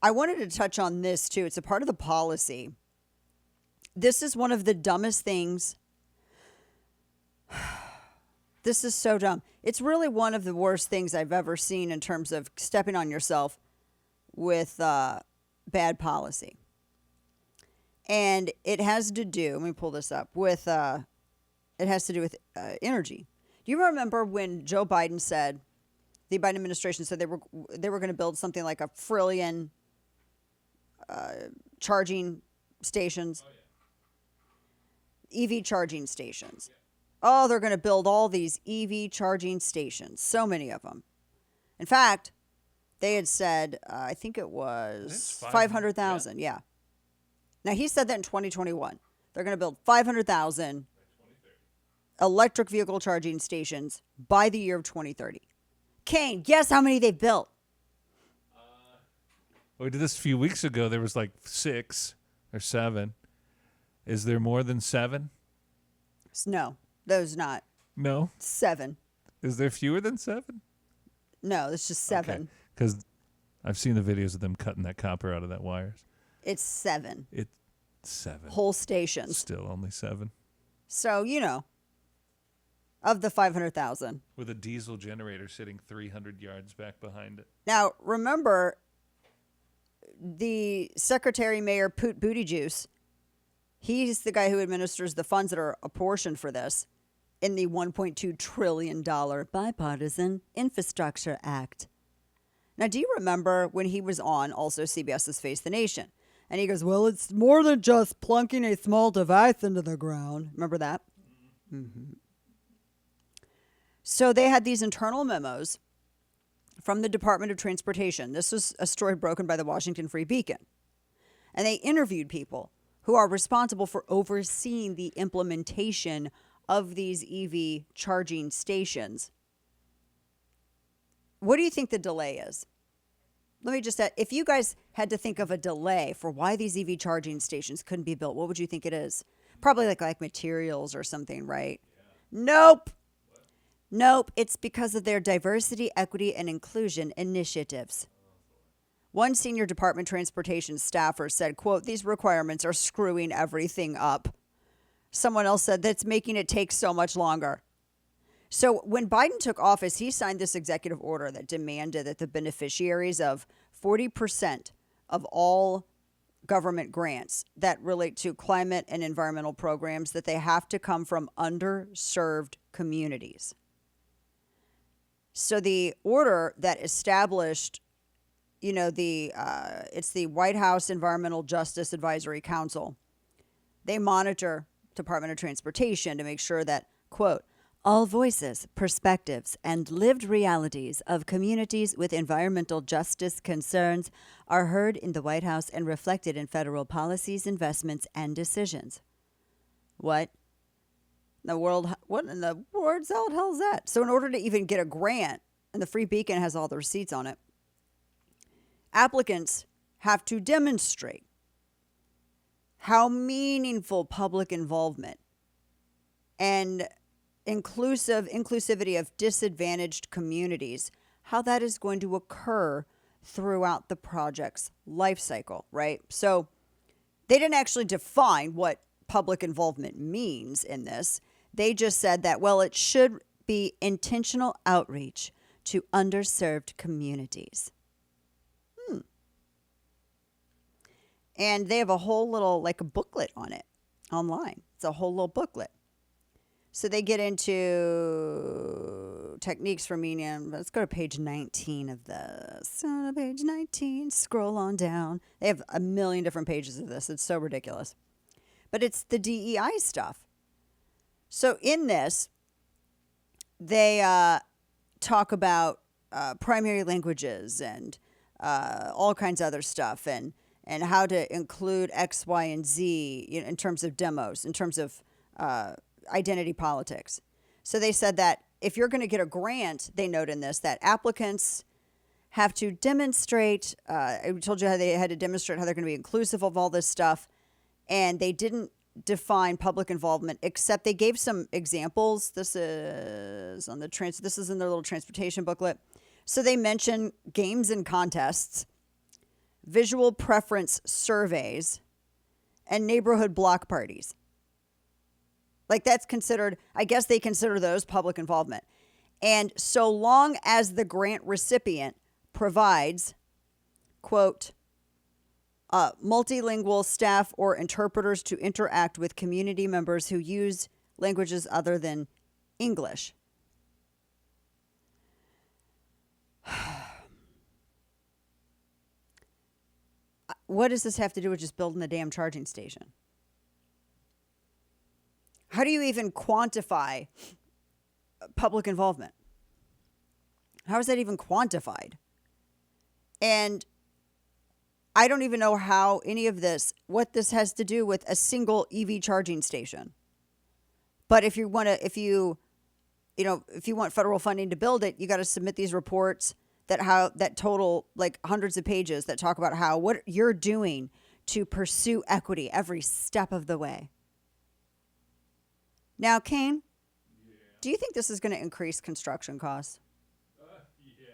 I wanted to touch on this too. It's a part of the policy. This is one of the dumbest things. This is so dumb. It's really one of the worst things I've ever seen in terms of stepping on yourself with bad policy. And it has to do, let me pull this up, with, it has to do with energy. Do you remember when Joe Biden said, the Biden administration said they were going to build something like 1 trillion charging stations, EV charging stations. Oh, they're going to build all these EV charging stations. So many of them. In fact, they had said, I think it was 500,000. Yeah. Now, he said that in 2021. They're going to build 500,000 electric vehicle charging stations by the year of 2030. Kane, guess how many they've built? We did this a few weeks ago. There was like 6 or 7. Is there more than 7? No, there's not. No? 7. Is there fewer than 7? No, it's just 7. Because I've seen the videos of them cutting that copper out of that wires. It's 7. It's 7. Whole stations. Still only 7. So, of the 500,000. With a diesel generator sitting 300 yards back behind it. Now, remember, the Secretary Mayor Poot Booty Juice, he's the guy who administers the funds that are apportioned for this in the $1.2 trillion Bipartisan Infrastructure Act. Now, do you remember when he was on also CBS's Face the Nation? And he goes, well, it's more than just plunking a small device into the ground. Remember that? Mm-hmm. So they had these internal memos from the Department of Transportation. This was a story broken by the Washington Free Beacon. And they interviewed people who are responsible for overseeing the implementation of these EV charging stations. What do you think the delay is? Let me just add, if you guys had to think of a delay for why these EV charging stations couldn't be built, what would you think it is? Probably like materials or something, right? Yeah. Nope. It's because of their diversity, equity, and inclusion initiatives. One senior Department of Transportation staffer said, quote, these requirements are screwing everything up. Someone else said that's making it take so much longer. So when Biden took office, he signed this executive order that demanded that the beneficiaries of 40% of all government grants that relate to climate and environmental programs, that they have to come from underserved communities. So the order that established, it's the White House Environmental Justice Advisory Council. They monitor Department of Transportation to make sure that, quote, all voices, perspectives, and lived realities of communities with environmental justice concerns are heard in the White House and reflected in federal policies, investments, and decisions. What in the world hell is that? So in order to even get a grant, and the Free Beacon has all the receipts on it, applicants have to demonstrate how meaningful public involvement and inclusivity of disadvantaged communities, how that is going to occur throughout the project's life cycle, right? So they didn't actually define what public involvement means in this. They just said that, well, it should be intentional outreach to underserved communities. And they have a whole little, like a booklet on it online. It's a whole little booklet. So they get into techniques for medium. Let's go to page 19 of this. So page 19, scroll on down. They have a million different pages of this. It's so ridiculous. But it's the DEI stuff. So in this, they talk about primary languages and all kinds of other stuff and how to include X, Y, and Z in terms of demos, in terms of identity politics. So they said that if you're going to get a grant, they note in this that applicants have to demonstrate, I told you how they had to demonstrate how they're going to be inclusive of all this stuff. And they didn't define public involvement, except they gave some examples. This is on this is in their little transportation booklet. So they mention games and contests, visual preference surveys, and neighborhood block parties. Like that's considered, I guess they consider those public involvement. And so long as the grant recipient provides, quote, multilingual staff or interpreters to interact with community members who use languages other than English. What does this have to do with just building the damn charging station? How do you even quantify public involvement? How is that even quantified? And I don't even know how any of this, what this has to do with a single EV charging station. But if you want to, if you want federal funding to build it, you got to submit these reports that total like hundreds of pages that talk about what you're doing to pursue equity every step of the way. Now, Kane, do you think this is going to increase construction costs? Yeah.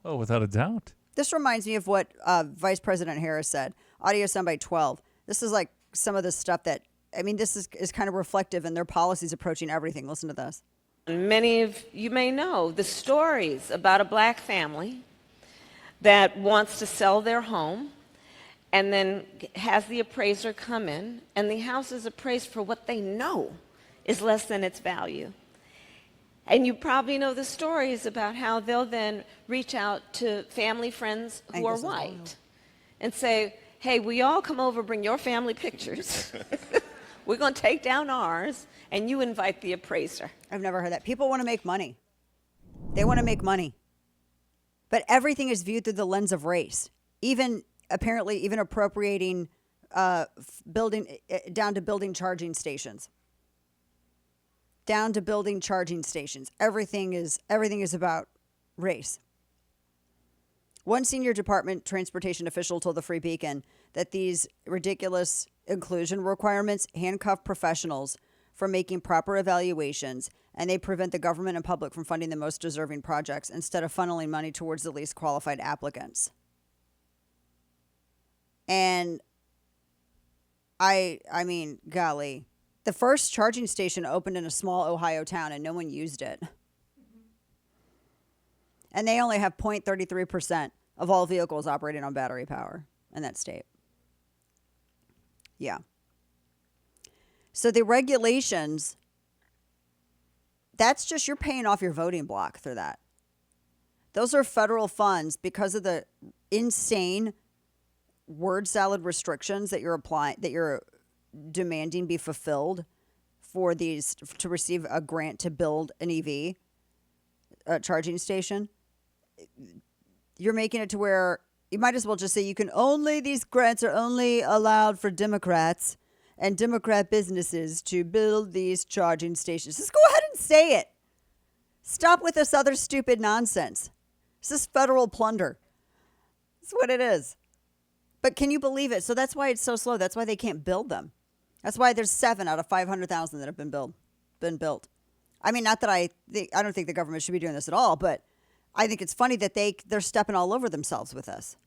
Oh, without a doubt. This reminds me of what Vice President Harris said. Audio soundbite 12. This is like some of the stuff that, this is kind of reflective in their policies approaching everything. Listen to this. Many of you may know the stories about a black family that wants to sell their home and then has the appraiser come in, and the house is appraised for what they know is less than its value. And you probably know the stories about how they'll then reach out to family friends who are white and say, hey, will you all come over, bring your family pictures? We're going to take down ours, and you invite the appraiser. I've never heard that. People want to make money. They want to make money. But everything is viewed through the lens of race. Even appropriating building down to building charging stations. Down to building charging stations. Everything is about race. One senior department transportation official told the Free Beacon that these ridiculous inclusion requirements handcuff professionals from making proper evaluations, and they prevent the government and public from funding the most deserving projects instead of funneling money towards the least qualified applicants. And golly, the first charging station opened in a small Ohio town and no one used it. And they only have 0.33% of all vehicles operating on battery power in that state. Yeah. So the regulations, that's just, you're paying off your voting block through that. Those are federal funds because of the insane word salad restrictions that you're applying, that you're demanding be fulfilled for these, to receive a grant to build an EV charging station. You're making it to where you might as well just say these grants are only allowed for Democrats and Democrat businesses to build these charging stations. Just go ahead and say it. Stop with this other stupid nonsense. This is federal plunder. That's what it is. But can you believe it? So that's why it's so slow. That's why they can't build them. That's why there's 7 out of 500,000 that have been built. Not that I don't think the government should be doing this at all, but I think it's funny that they're stepping all over themselves with this.